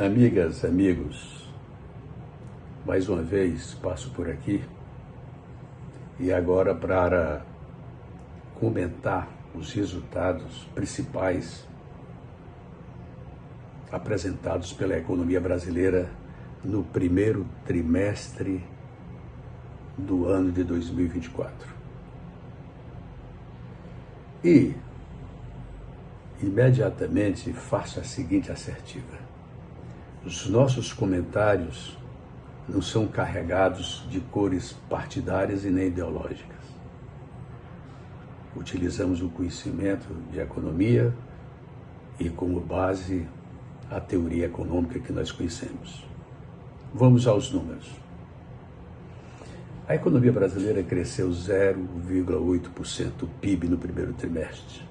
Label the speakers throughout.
Speaker 1: Amigas, amigos, mais uma vez passo por aqui e agora para comentar os resultados principais apresentados pela economia brasileira no primeiro trimestre do ano de 2024. E imediatamente faço a seguinte assertiva: os nossos comentários não são carregados de cores partidárias e nem ideológicas. Utilizamos o conhecimento de economia e como base a teoria econômica que nós conhecemos. Vamos aos números. A economia brasileira cresceu 0,8% o PIB no primeiro trimestre.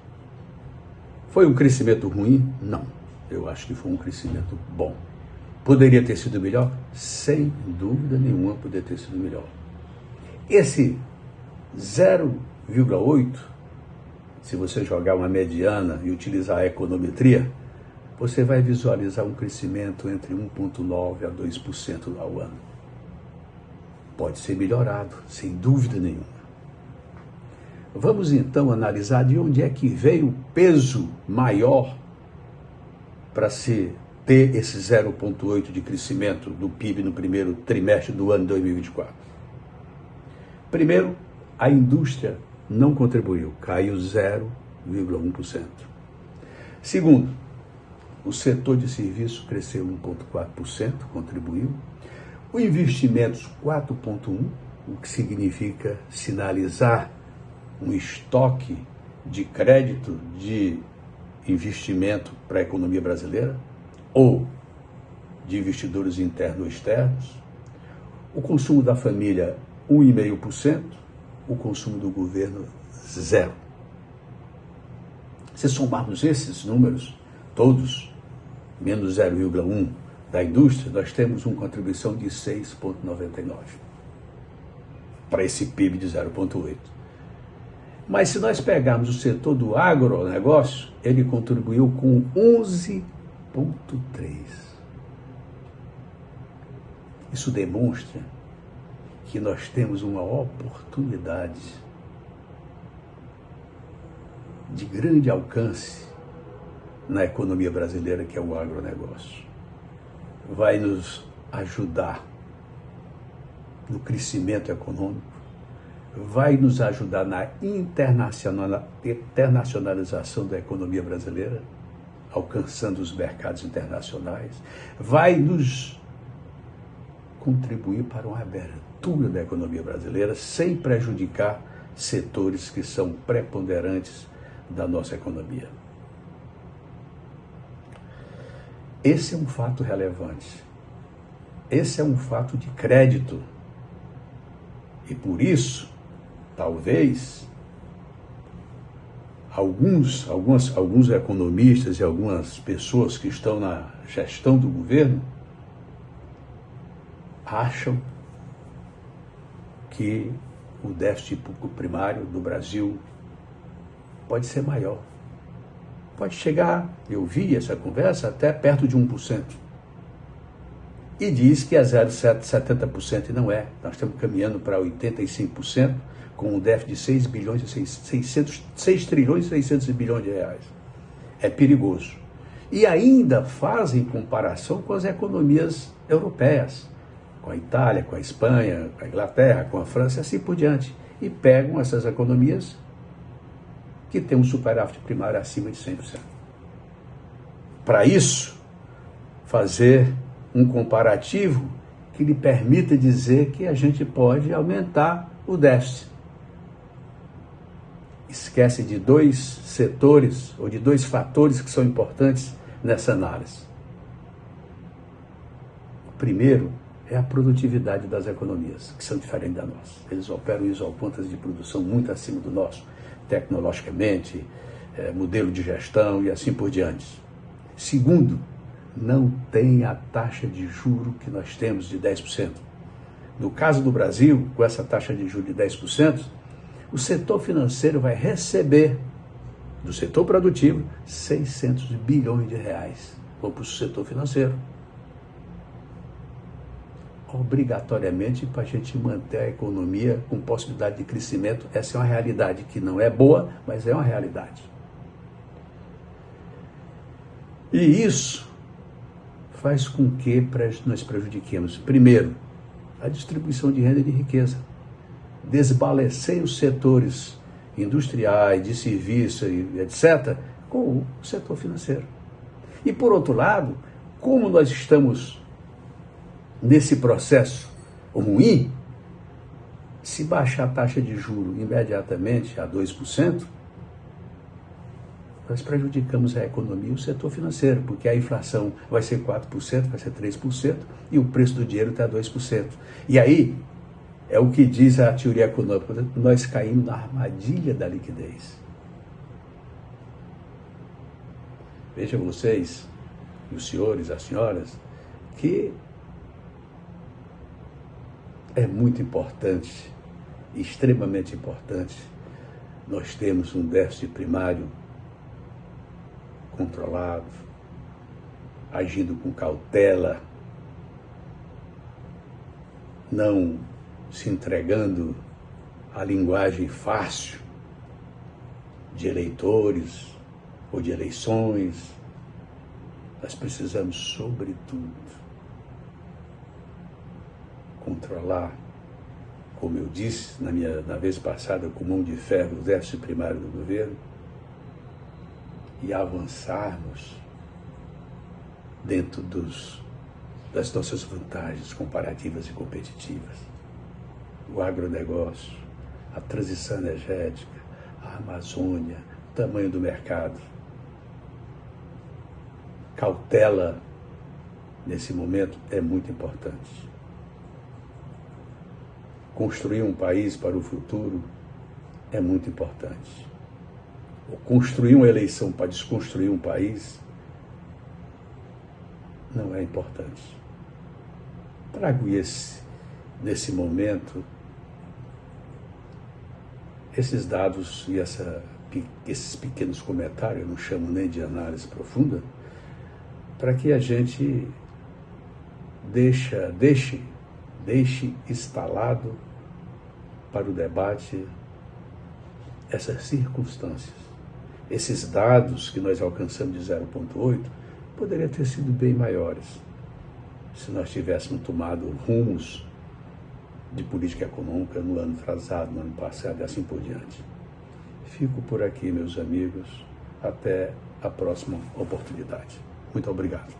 Speaker 1: Foi um crescimento ruim? Não. Eu acho que foi um crescimento bom. Poderia ter sido melhor? Sem dúvida nenhuma poderia ter sido melhor. Esse 0,8, se você jogar uma mediana e utilizar a econometria, você vai visualizar um crescimento entre 1,9% a 2% ao ano. Pode ser melhorado, sem dúvida nenhuma. Vamos então analisar de onde é que veio o peso maior para se ter esse 0,8% de crescimento do PIB no primeiro trimestre do ano 2024. Primeiro, a indústria não contribuiu, caiu 0,1%. Segundo, o setor de serviços cresceu 1,4%, contribuiu. O investimentos 4,1%, o que significa sinalizar um estoque de crédito de investimento para a economia brasileira, ou de investidores internos ou externos. O consumo da família 1,5%, o consumo do governo 0%. Se somarmos esses números todos, menos 0,1% da indústria, nós temos uma contribuição de 6,99% para esse PIB de 0,8%. Mas se nós pegarmos o setor do agronegócio, ele contribuiu com 11,3%. Isso demonstra que nós temos uma oportunidade de grande alcance na economia brasileira, que é o agronegócio. Vai nos ajudar no crescimento econômico, vai nos ajudar na internacionalização da economia brasileira, alcançando os mercados internacionais, vai nos contribuir para uma abertura da economia brasileira sem prejudicar setores que são preponderantes da nossa economia. Esse é um fato relevante. Esse é um fato de crédito. E por isso, talvez, alguns economistas e algumas pessoas que estão na gestão do governo acham que o déficit público primário do Brasil pode ser maior. Pode chegar, eu vi essa conversa, até perto de 1%. E diz que é 0,70% e não é. Nós estamos caminhando para 85%, com um déficit de 6 trilhões e 600 bilhões de reais. É perigoso. E ainda fazem comparação com as economias europeias, com a Itália, com a Espanha, com a Inglaterra, com a França, e assim por diante. E pegam essas economias que têm um superávit primário acima de 100%. Para isso, fazer um comparativo que lhe permita dizer que a gente pode aumentar o déficit. Esquece de dois setores ou de dois fatores que são importantes nessa análise. O primeiro é a produtividade das economias, que são diferentes da nossa. Eles operam isopontas de produção muito acima do nosso, tecnologicamente, modelo de gestão e assim por diante. Segundo, não tem a taxa de juro que nós temos de 10%. No caso do Brasil, com essa taxa de juros de 10%, o setor financeiro vai receber do setor produtivo 600 bilhões de reais. Vão para o setor financeiro. obrigatoriamente para a gente manter a economia com possibilidade de crescimento. Essa é uma realidade que não é boa, mas é uma realidade. E isso faz com que nós prejudiquemos, primeiro, a distribuição de renda e de riqueza. Desbalancei os setores industriais, de serviço, etc., com o setor financeiro. E, por outro lado, como nós estamos nesse processo ruim, se baixar a taxa de juros imediatamente a 2%, nós prejudicamos a economia e o setor financeiro, porque a inflação vai ser 4%, vai ser 3%, e o preço do dinheiro está 2%. E aí, é o que diz a teoria econômica, nós caímos na armadilha da liquidez. Vejam vocês, os senhores, as senhoras, que é muito importante, extremamente importante, nós temos um déficit primário controlado, agindo com cautela, não se entregando à linguagem fácil de eleitores ou de eleições. Nós precisamos, sobretudo, controlar, como eu disse na vez passada, com mão de ferro, o déficit primário do governo, e avançarmos dentro das nossas vantagens comparativas e competitivas. O agronegócio, a transição energética, a Amazônia, o tamanho do mercado. Cautela, nesse momento, é muito importante. Construir um país para o futuro é muito importante. Ou construir uma eleição para desconstruir um país não é importante. Trago nesse momento, esses dados e esses pequenos comentários, eu não chamo nem de análise profunda, para que a gente deixe instalado para o debate essas circunstâncias. Esses dados que nós alcançamos de 0,8 poderiam ter sido bem maiores se nós tivéssemos tomado rumos de política econômica no ano atrasado, no ano passado e assim por diante. Fico por aqui, meus amigos. Até a próxima oportunidade. Muito obrigado.